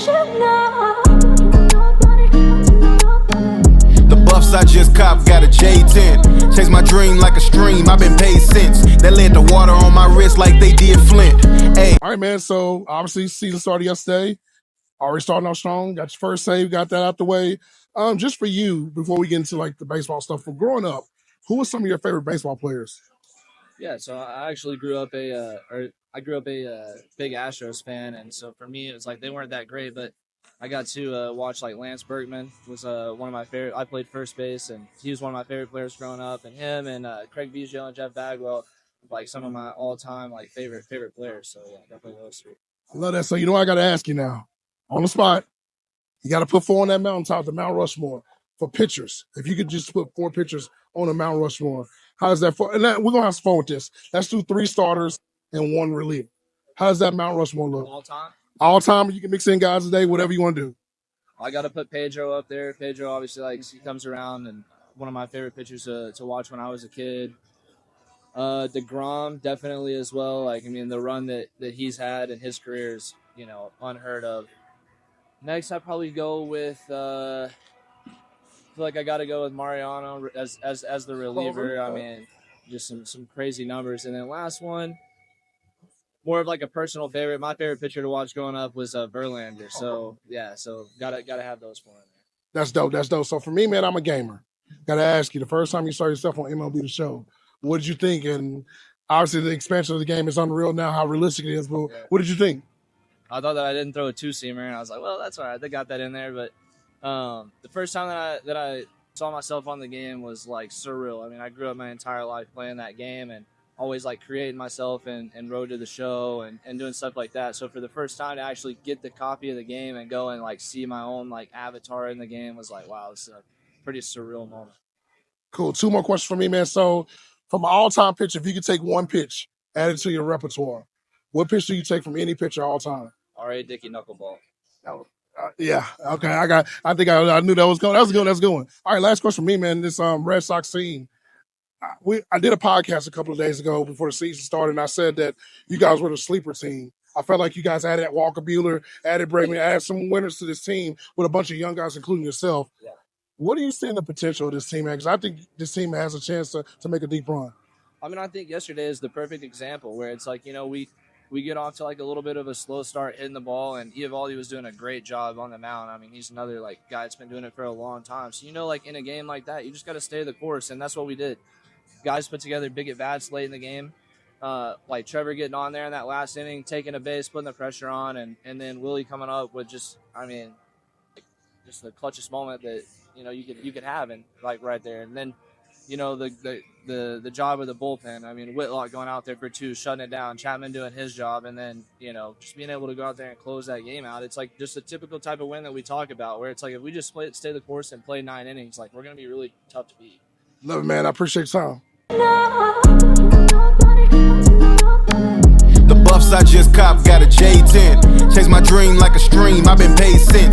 The buffs I just copped got a J10. Chase my dream like a stream, I've been paid since. That led to water on my wrist like they did Flint. Hey. All right, man, so obviously season started yesterday. Already starting off strong. Got your first save, got that out the way. Just for you, before we get into like the baseball stuff, from growing up, who were some of your favorite baseball players? Yeah, so I actually grew up a big Astros fan, and so for me it was like they weren't that great, but I got to watch like Lance Berkman was one of my favorite. I played first base, and he was one of my favorite players growing up, and him and Craig Biggio and Jeff Bagwell, like some of my all-time like favorite players. So yeah, definitely those three. I love that. So you know I got to ask you now, on the spot, you got to put 4 on that mountaintop, the Mount Rushmore, for pitchers. If you could just put 4 pitchers on the Mount Rushmore, how does that? And we're gonna have some fun with this. Let's do 3 starters and 1 reliever. How does that Mount Rushmore look? All time. All time. You can mix in guys today, whatever you want to do. I got to put Pedro up there. Pedro obviously he comes around, and one of my favorite pitchers to watch when I was a kid. DeGrom definitely as well. Like, I mean, the run that he's had in his career is, unheard of. Next, I'd probably go with I feel like I got to go with Mariano as the reliever. I mean, just some crazy numbers. And then last one, more of like a personal favorite. My favorite pitcher to watch growing up was Verlander. So yeah, so gotta have those 4 in there. That's dope. That's dope. So for me, man, I'm a gamer. Gotta ask you, the first time you saw yourself on MLB the Show, what did you think? And obviously the expansion of the game is unreal now, how realistic it is. But what did you think? I thought that I didn't throw a 2-seamer, and I was like, well, that's all right. They got that in there. But the first time that I saw myself on the game was like surreal. I mean, I grew up my entire life playing that game and always like creating myself and road to the show and doing stuff like that. So for the first time to actually get the copy of the game and go and like see my own like avatar in the game was like, wow, it's a pretty surreal moment. Cool. 2 more questions for me, man. So from an all-time pitch, if you could take 1 pitch, add it to your repertoire, what pitch do you take from any pitcher all time? R.A. Dickey knuckleball. Yeah. Okay. I think I knew that was going. That's going. All right. Last question for me, man. This Red Sox scene. I did a podcast a couple of days ago before the season started, and I said that you guys were the sleeper team. I felt like you guys added Walker Buehler, added Bregman, added some winners to this team with a bunch of young guys, including yourself. Yeah. What do you see in the potential of this team? Because I think this team has a chance to make a deep run. I mean, I think yesterday is the perfect example where it's like, we get off to like a little bit of a slow start hitting the ball, and Eovaldi was doing a great job on the mound. I mean, he's another like guy that's been doing it for a long time. So, like in a game like that, you just got to stay the course, and that's what we did. Guys put together big at-bats late in the game, like Trevor getting on there in that last inning, taking a base, putting the pressure on, and then Willie coming up with just the clutchest moment that you could have, and like right there. And then the job of the bullpen. I mean, Whitlock going out there for 2, shutting it down, Chapman doing his job, and then just being able to go out there and close that game out. It's like just a typical type of win that we talk about, where it's like if we just stay the course and play 9 innings, like we're gonna be really tough to beat. Love it, man. I appreciate your time. The buffs I just copped got a J10. Chase my dream like a stream, I've been paid since.